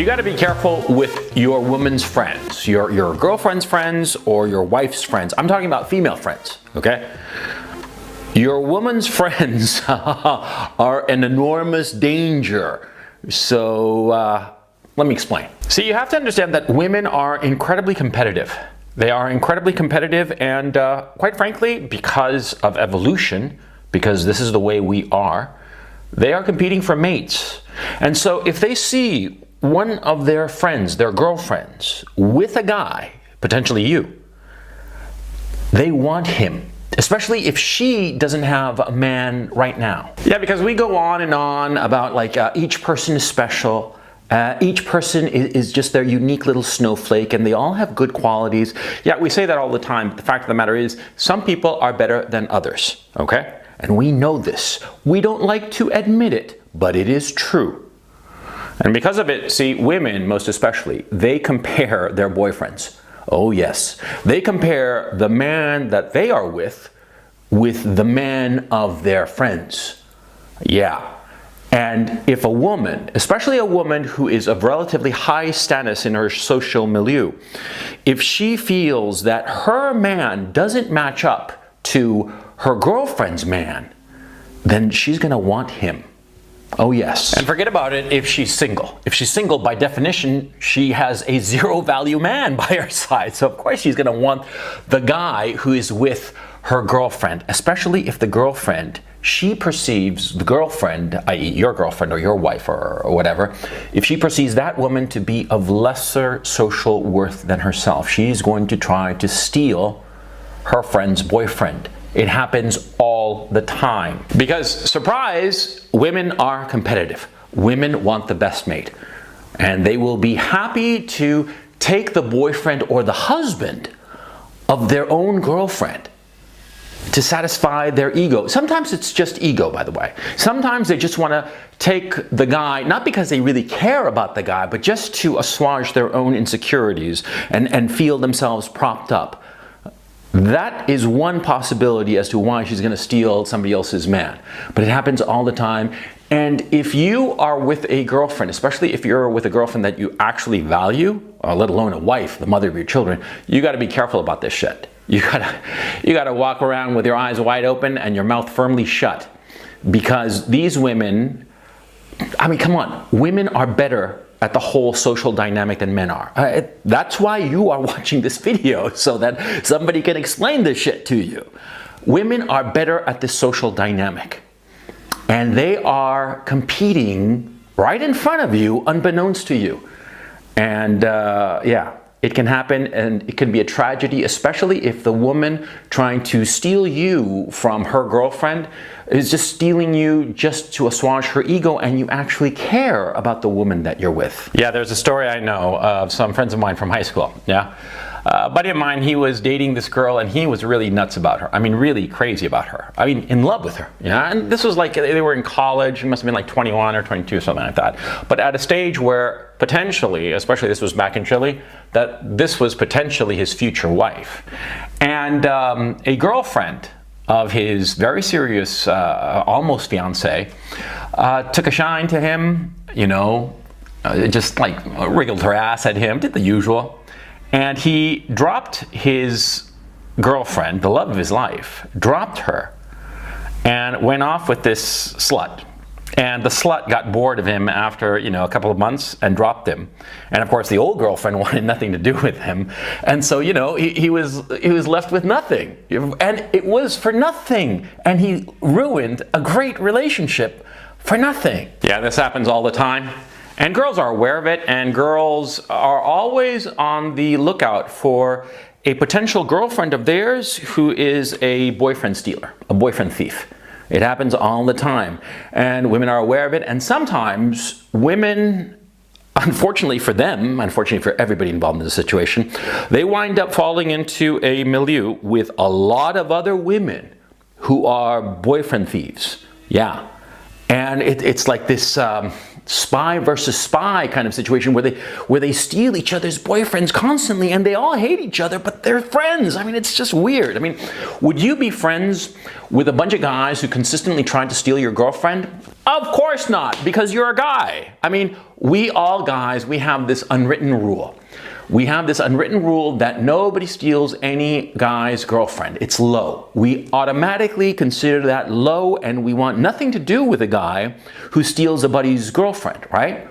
You got to be careful with your woman's friends, your girlfriend's friends or your wife's friends. I'm talking about female friends, okay? Your woman's friends are an enormous danger. So let me explain. See, you have to understand that women are incredibly competitive. They are incredibly competitive, and quite frankly, because of evolution, because this is the way we are, they are competing for mates. And so if they see one of their friends, their girlfriends, with a guy, potentially you, they want him. Especially if she doesn't have a man right now. Yeah, because we go on and on about like each person is special. Each person is just their unique little snowflake, and they all have good qualities. Yeah, we say that all the time, but the fact of the matter is some people are better than others, okay? And we know this. We don't like to admit it, but it is true. And because of it, see, women, most especially, they compare their boyfriends. Oh yes, they compare the man that they are with the man of their friends. Yeah. And if a woman, especially a woman who is of relatively high status in her social milieu, if she feels that her man doesn't match up to her girlfriend's man, then she's gonna want him. Oh yes. And forget about it if she's single. If she's single, by definition, she has a zero value man by her side. So of course she's gonna want the guy who is with her girlfriend, especially if the girlfriend, she perceives the girlfriend, i.e. your girlfriend or your wife or whatever, if she perceives that woman to be of lesser social worth than herself, she's going to try to steal her friend's boyfriend. It happens all the time. Because, surprise, women are competitive. Women want the best mate. And they will be happy to take the boyfriend or the husband of their own girlfriend to satisfy their ego. Sometimes it's just ego, by the way. Sometimes they just want to take the guy, not because they really care about the guy, but just to assuage their own insecurities and feel themselves propped up. That is one possibility as to why she's going to steal somebody else's man. But it happens all the time. And if you are with a girlfriend, especially if you're with a girlfriend that you actually value, let alone a wife, the mother of your children, you got to be careful about this shit. You gotta walk around with your eyes wide open and your mouth firmly shut. Because these women, I mean, come on, women are better at the whole social dynamic than men are. That's why you are watching this video, so that somebody can explain this shit to you. Women are better at this social dynamic. And they are competing right in front of you, unbeknownst to you. And yeah, it can happen, and it can be a tragedy, especially if the woman trying to steal you from her girlfriend is just stealing you just to assuage her ego, and you actually care about the woman that you're with. Yeah, there's a story I know of some friends of mine from high school. Yeah, a buddy of mine, he was dating this girl, and he was really nuts about her. I mean, really crazy about her. I mean, in love with her. Yeah, and this was like they were in college. It must have been like 21 or 22 or something like that. But at a stage where potentially, especially this was back in Chile, that this was potentially his future wife. And a girlfriend of his very serious, almost fiance, took a shine to him, you know, just like wriggled her ass at him, did the usual. And he dropped his girlfriend, the love of his life, dropped her and went off with this slut. And the slut got bored of him after, you know, a couple of months and dropped him. And of course, the old girlfriend wanted nothing to do with him. And so, you know, he was left with nothing. And it was for nothing. And he ruined a great relationship for nothing. Yeah, this happens all the time. And girls are aware of it. And girls are always on the lookout for a potential girlfriend of theirs who is a boyfriend stealer, a boyfriend thief. It happens all the time, and women are aware of it, and sometimes women, unfortunately for them, unfortunately for everybody involved in the situation, they wind up falling into a milieu with a lot of other women who are boyfriend thieves. Yeah, and it's like this, spy versus spy kind of situation where they steal each other's boyfriends constantly and they all hate each other, but they're friends. I mean, it's just weird. I mean, would you be friends with a bunch of guys who consistently tried to steal your girlfriend? Of course not, because you're a guy. I mean, we all guys, we have this unwritten rule. We have this unwritten rule that nobody steals any guy's girlfriend. It's low. We automatically consider that low, and we want nothing to do with a guy who steals a buddy's girlfriend, right?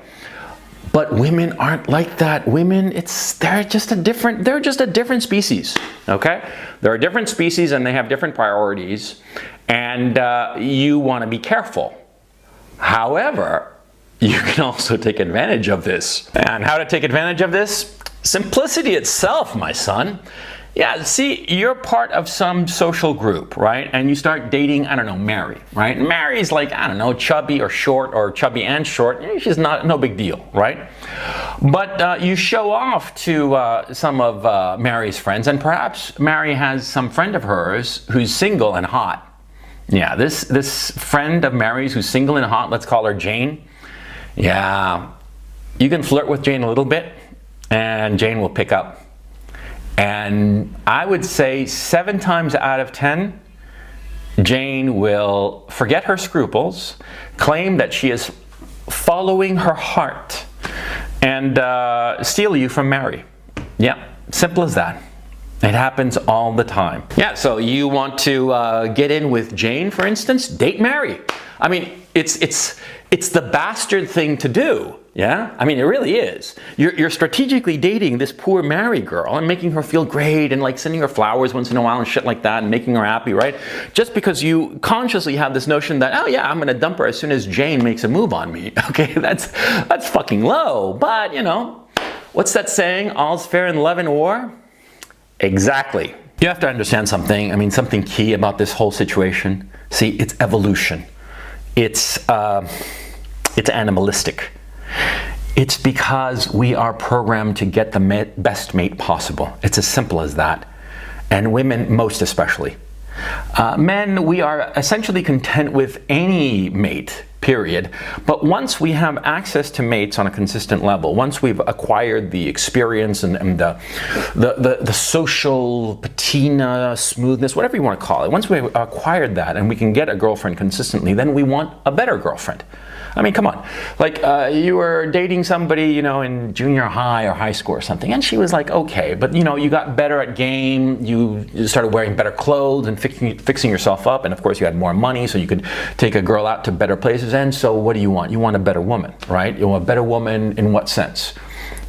But women aren't like that. Women, they're just a different species, okay? They're a different species and they have different priorities, and you want to be careful. However, you can also take advantage of this. And how to take advantage of this? Simplicity itself, my son. Yeah, see, you're part of some social group, right? And you start dating, I don't know, Mary, right? Mary's like, I don't know, chubby or short, or chubby and short. She's no big deal, right? But you show off to some of Mary's friends, and perhaps Mary has some friend of hers who's single and hot. Yeah, this friend of Mary's who's single and hot, let's call her Jane. Yeah, you can flirt with Jane a little bit, and Jane will pick up. And I would say 7 times out of 10, Jane will forget her scruples, claim that she is following her heart, and steal you from Mary. Yeah, simple as that. It happens all the time. Yeah, so you want to get in with Jane, for instance, date Mary. I mean, it's the bastard thing to do. Yeah, I mean, it really is. You're strategically dating this poor Mary girl and making her feel great and like sending her flowers once in a while and shit like that and making her happy, right? Just because you consciously have this notion that, oh yeah, I'm gonna dump her as soon as Jane makes a move on me. Okay, that's fucking low. But you know, what's that saying? All's fair in love and war? Exactly. You have to understand something. I mean, something key about this whole situation. See, it's evolution. It's animalistic. It's because we are programmed to get the best mate possible. It's as simple as that. And women, most especially. Men, we are essentially content with any mate, period. But once we have access to mates on a consistent level, once we've acquired the experience and the social patina, smoothness, whatever you want to call it, once we've acquired that and we can get a girlfriend consistently, then we want a better girlfriend. I mean, come on. Like, you were dating somebody, you know, in junior high or high school or something, and she was like, okay, but, you know, you got better at game, you started wearing better clothes and fixing yourself up, and of course you had more money, so you could take a girl out to better places, and so what do you want? You want a better woman, right? You want a better woman in what sense?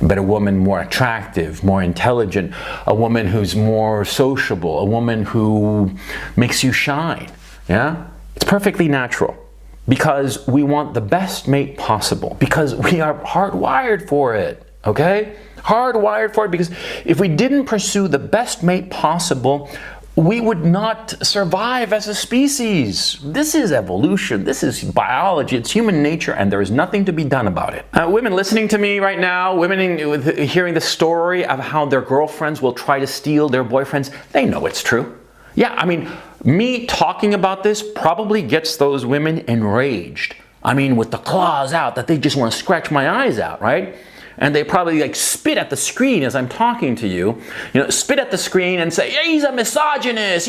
A better woman, more attractive, more intelligent, a woman who's more sociable, a woman who makes you shine, yeah? It's perfectly natural. Because we want the best mate possible. Because we are hardwired for it, okay? Hardwired for it, because if we didn't pursue the best mate possible, we would not survive as a species. This is evolution, this is biology, it's human nature, and there is nothing to be done about it. Women listening to me right now, women hearing the story of how their girlfriends will try to steal their boyfriends, they know it's true. Yeah, I mean, me talking about this probably gets those women enraged. I mean, with the claws out, that they just want to scratch my eyes out, right? And they probably like spit at the screen as I'm talking to you. You know, spit at the screen and say, yeah, he's a misogynist,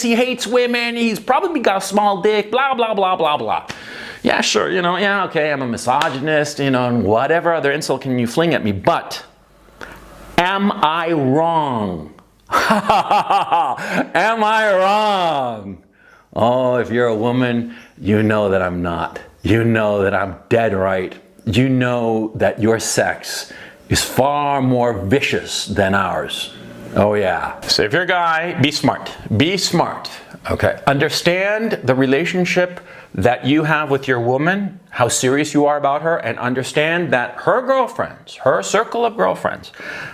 he hates women, he's probably got a small dick, blah, blah, blah, blah, blah. Yeah, sure, you know, yeah, okay, I'm a misogynist, you know, and whatever other insult can you fling at me, but am I wrong? Am I wrong? Oh, if you're a woman, you know that I'm not. You know that I'm dead right. You know that your sex is far more vicious than ours. Oh yeah. So if you're a guy, be smart. Be smart. Okay. Understand the relationship that you have with your woman, how serious you are about her, and understand that her girlfriends, her circle of girlfriends,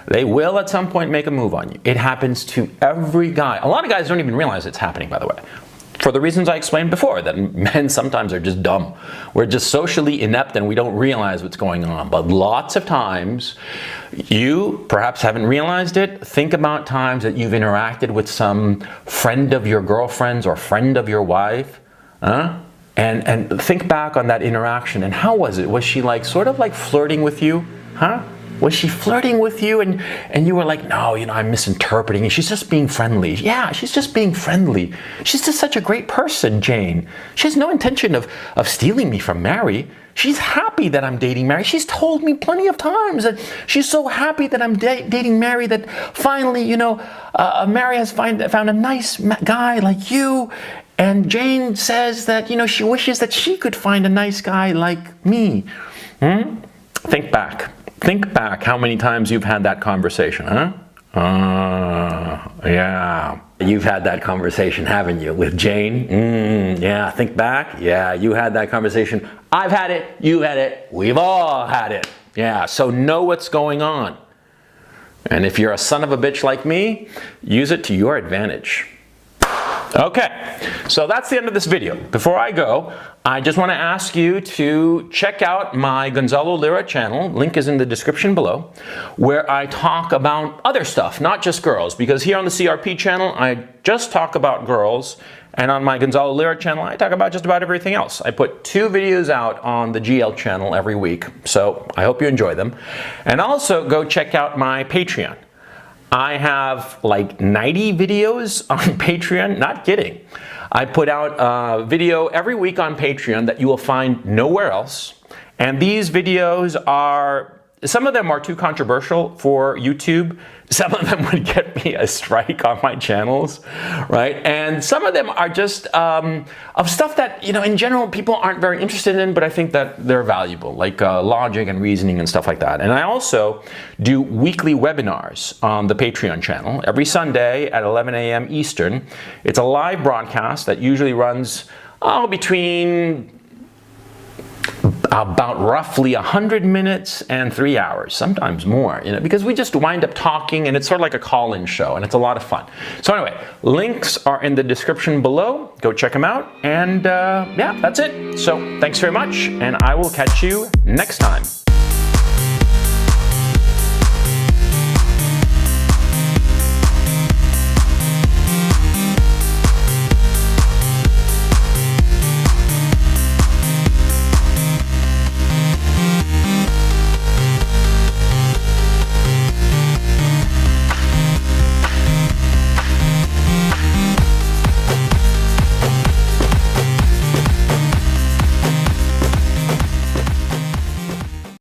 they will at some point make a move on you. It happens to every guy. A lot of guys don't even realize it's happening, by the way. For the reasons I explained before, that men sometimes are just dumb. We're just socially inept and we don't realize what's going on. But lots of times, you perhaps haven't realized it. Think about times that you've interacted with some friend of your girlfriend's or friend of your wife. And think back on that interaction, and how was it? Was she like sort of like flirting with you? Huh? Was she flirting with you and you were like, no, you know, I'm misinterpreting. She's just being friendly. Yeah, she's just being friendly. She's just such a great person, Jane. She has no intention of stealing me from Mary. She's happy that I'm dating Mary. She's told me plenty of times that she's so happy that I'm dating Mary that finally, you know, Mary has found a nice guy like you. And Jane says that, you know, she wishes that she could find a nice guy like me. Think back. Think back how many times you've had that conversation, huh? Yeah. You've had that conversation, haven't you, with Jane? Yeah, think back. Yeah, you had that conversation. I've had it. You had it. We've all had it. Yeah, so know what's going on. And if you're a son of a bitch like me, use it to your advantage. Okay, so that's the end of this video. Before I go, I just want to ask you to check out my Gonzalo Lira channel, link is in the description below, where I talk about other stuff, not just girls, because here on the CRP channel, I just talk about girls, and on my Gonzalo Lira channel, I talk about just about everything else. I put 2 videos out on the GL channel every week, so I hope you enjoy them. And also go check out my Patreon. I have like 90 videos on Patreon, not kidding. I put out a video every week on Patreon that you will find nowhere else. And these videos are, some of them are too controversial for YouTube. Some of them would get me a strike on my channels, right? And some of them are just of stuff that, you know, in general, people aren't very interested in, but I think that they're valuable, like logic and reasoning and stuff like that. And I also do weekly webinars on the Patreon channel every Sunday at 11 a.m. Eastern. It's a live broadcast that usually runs between about roughly 100 minutes and 3 hours, sometimes more, you know, because we just wind up talking and it's sort of like a call-in show and it's a lot of fun. So anyway, links are in the description below. Go check them out. And yeah, that's it. So thanks very much and I will catch you next time.